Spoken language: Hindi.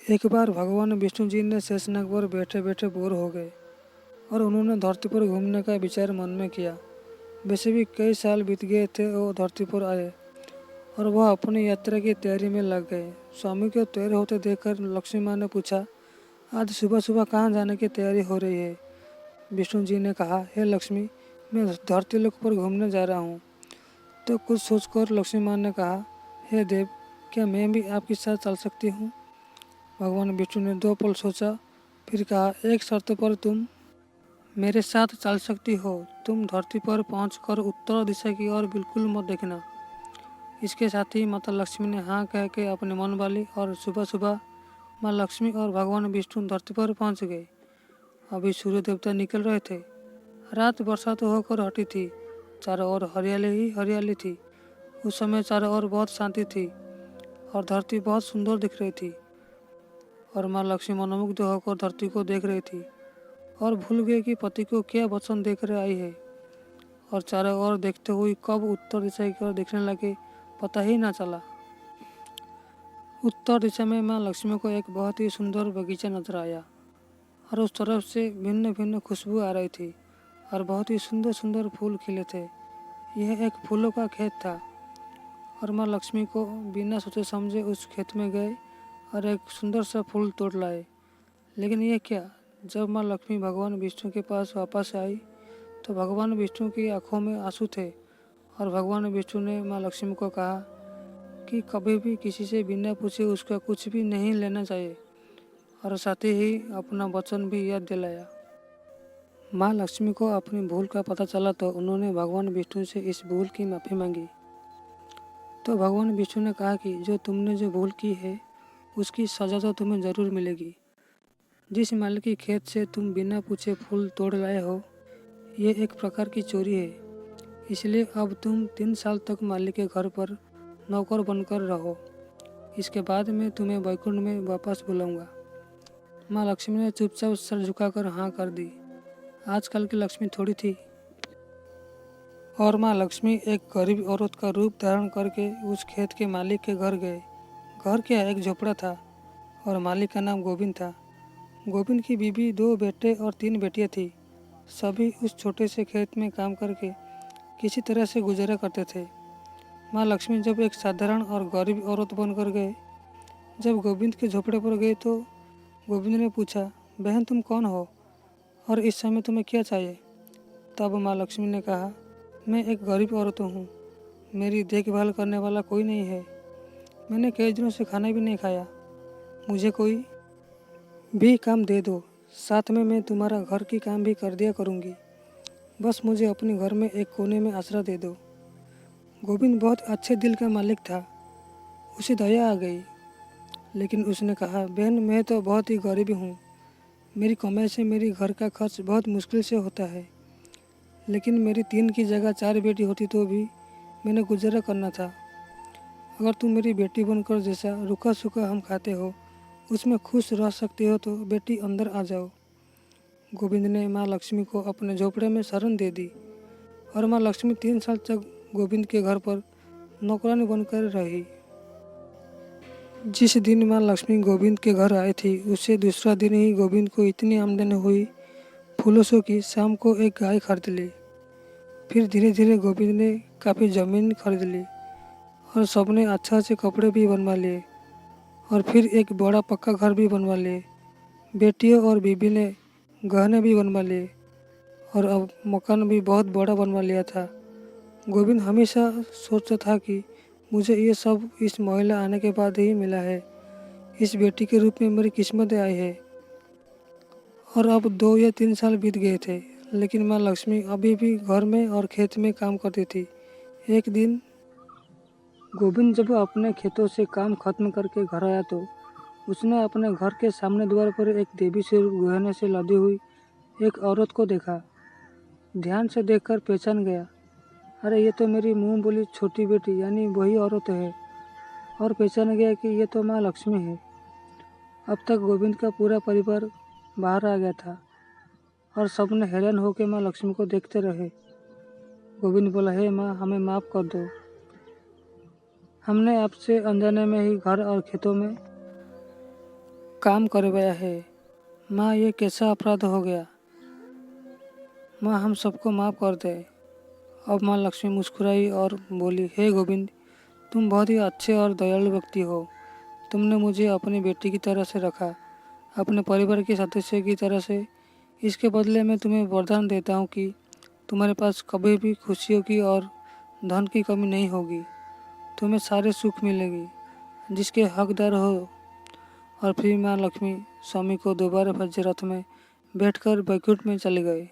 एक बार भगवान विष्णु जी ने शेषनाग पर बैठे बैठे बोर हो गए और उन्होंने धरती पर घूमने का विचार मन में किया। वैसे भी कई साल बीत गए थे वो धरती पर आए और वह अपनी यात्रा की तैयारी में लग गए। स्वामी को तैयार होते देखकर लक्ष्मी माँ ने पूछा, आज सुबह सुबह कहाँ जाने की तैयारी हो रही है? विष्णु जी ने कहा, हे लक्ष्मी, मैं धरती लोक पर घूमने जा रहा हूँ। तो कुछ सोचकर लक्ष्मी माँ ने कहा, हे देव, क्या मैं भी आपके साथ चल सकती हूँ? भगवान विष्णु ने 2 पल सोचा, फिर कहा, एक शर्त पर तुम मेरे साथ चल सकती हो। तुम धरती पर पहुंचकर उत्तर दिशा की ओर बिल्कुल मत देखना। इसके साथ ही माता लक्ष्मी ने हाँ कह के अपनी मन वाली और सुबह सुबह माँ लक्ष्मी और भगवान विष्णु धरती पर पहुंच गए। अभी सूर्य देवता निकल रहे थे। रात वर्षा तो होकर हटी थी। चारों ओर हरियाली ही हरियाली थी। उस समय चारों ओर बहुत शांति थी और धरती बहुत सुंदर दिख रही थी। और माँ लक्ष्मी मनोमुग्ध होकर धरती को देख रही थी और भूल गए कि पति को क्या वचन देकर आई है। और चारों ओर देखते हुए कब उत्तर दिशा की ओर देखने लगे पता ही ना चला। उत्तर दिशा में माँ लक्ष्मी को एक बहुत ही सुंदर बगीचा नजर आया और उस तरफ से भिन्न भिन्न खुशबू आ रही थी और बहुत ही सुंदर सुंदर फूल खिले थे। यह एक फूलों का खेत था और माँ लक्ष्मी को बिना सोचे समझे उस खेत में गए और एक सुंदर सा फूल तोड़ लाए। लेकिन यह क्या, जब माँ लक्ष्मी भगवान विष्णु के पास वापस आई तो भगवान विष्णु की आंखों में आंसू थे और भगवान विष्णु ने माँ लक्ष्मी को कहा कि कभी भी किसी से बिना पूछे उसका कुछ भी नहीं लेना चाहिए और साथ ही अपना वचन भी याद दिलाया। माँ लक्ष्मी को अपनी भूल का पता चला तो उन्होंने भगवान विष्णु से इस भूल की माफ़ी मांगी। तो भगवान विष्णु ने कहा कि तुमने जो भूल की है उसकी सज़ा तो तुम्हें ज़रूर मिलेगी। जिस मालिक के खेत से तुम बिना पूछे फूल तोड़ लाए हो, ये एक प्रकार की चोरी है। इसलिए अब तुम 3 साल तक मालिक के घर पर नौकर बनकर रहो। इसके बाद मैं तुम्हें वैकुंठ में वापस बुलाऊंगा। माँ लक्ष्मी ने चुपचाप सर झुकाकर हाँ कर दी। आजकल की लक्ष्मी थोड़ी थी। और माँ लक्ष्मी एक गरीब औरत का रूप धारण करके उस खेत के मालिक के घर गए। घर क्या, एक झोपड़ा था और मालिक का नाम गोविंद था। गोविंद की बीवी, 2 बेटे और 3 बेटियां थी। सभी उस छोटे से खेत में काम करके किसी तरह से गुजारा करते थे। माँ लक्ष्मी जब एक साधारण और गरीब औरत बनकर गए, जब गोविंद के झोपड़े पर गए तो गोविंद ने पूछा, बहन तुम कौन हो और इस समय तुम्हें क्या चाहिए? तब माँ लक्ष्मी ने कहा, मैं एक गरीब औरत हूँ। मेरी देखभाल करने वाला कोई नहीं है। मैंने कई दिनों से खाना भी नहीं खाया। मुझे कोई भी काम दे दो, साथ में मैं तुम्हारा घर की काम भी कर दिया करूँगी। बस मुझे अपने घर में एक कोने में आसरा दे दो। गोविंद बहुत अच्छे दिल का मालिक था। उसे दया आ गई, लेकिन उसने कहा, बहन मैं तो बहुत ही गरीब हूँ। मेरी कमाई से मेरी घर का खर्च बहुत मुश्किल से होता है। लेकिन मेरी 3 की जगह 4 बेटी होती तो भी मैंने गुजारा करना था। अगर तुम मेरी बेटी बनकर जैसा रूखा सूखा हम खाते हो उसमें खुश रह सकते हो तो बेटी अंदर आ जाओ। गोविंद ने माँ लक्ष्मी को अपने झोपड़े में शरण दे दी और माँ लक्ष्मी 3 साल तक गोविंद के घर पर नौकरानी बनकर रही। जिस दिन माँ लक्ष्मी गोविंद के घर आई थी उससे दूसरा दिन ही गोविंद को इतनी आमदनी हुई फूलों से कि शाम को एक गाय खरीद ली। फिर धीरे धीरे गोविंद ने काफ़ी ज़मीन खरीद ली और सबने अच्छा अच्छे कपड़े भी बनवा लिए और फिर एक बड़ा पक्का घर भी बनवा लिए। बेटियों और बीबी ने गहने भी बनवा लिए और अब मकान भी बहुत बड़ा बनवा लिया था। गोविंद हमेशा सोचता था कि मुझे ये सब इस महिला आने के बाद ही मिला है। इस बेटी के रूप में मेरी किस्मत आई है। और अब 2 या 3 साल बीत गए थे, लेकिन माँ लक्ष्मी अभी भी घर में और खेत में काम करती थी। एक दिन गोविंद जब अपने खेतों से काम खत्म करके घर आया तो उसने अपने घर के सामने द्वार पर एक देवी से गहने से लदी हुई एक औरत को देखा। ध्यान से देखकर पहचान गया, अरे ये तो मेरी मुँह बोली छोटी बेटी यानी वही औरत है। और पहचान गया कि ये तो माँ लक्ष्मी है। अब तक गोविंद का पूरा परिवार बाहर आ गया था और सबने हैरान होकर माँ लक्ष्मी को देखते रहे। गोविंद बोला, हे माँ, हमें माफ़ कर दो। हमने आपसे अनजाने में ही घर और खेतों में काम करवाया है। माँ, ये कैसा अपराध हो गया। माँ, हम सबको माफ़ कर दे। अब माँ लक्ष्मी मुस्कुराई और बोली, हे गोविंद, तुम बहुत ही अच्छे और दयालु व्यक्ति हो। तुमने मुझे अपनी बेटी की तरह से रखा, अपने परिवार के सदस्य की तरह से। इसके बदले मैं तुम्हें वरदान देता हूँ कि तुम्हारे पास कभी भी खुशियों की और धन की कमी नहीं होगी। तुम्हें सारे सुख मिलेगी जिसके हकदार हो। और फिर माँ लक्ष्मी स्वामी को दोबारा फिर रथ में बैठकर बैकुंठ में चले गए।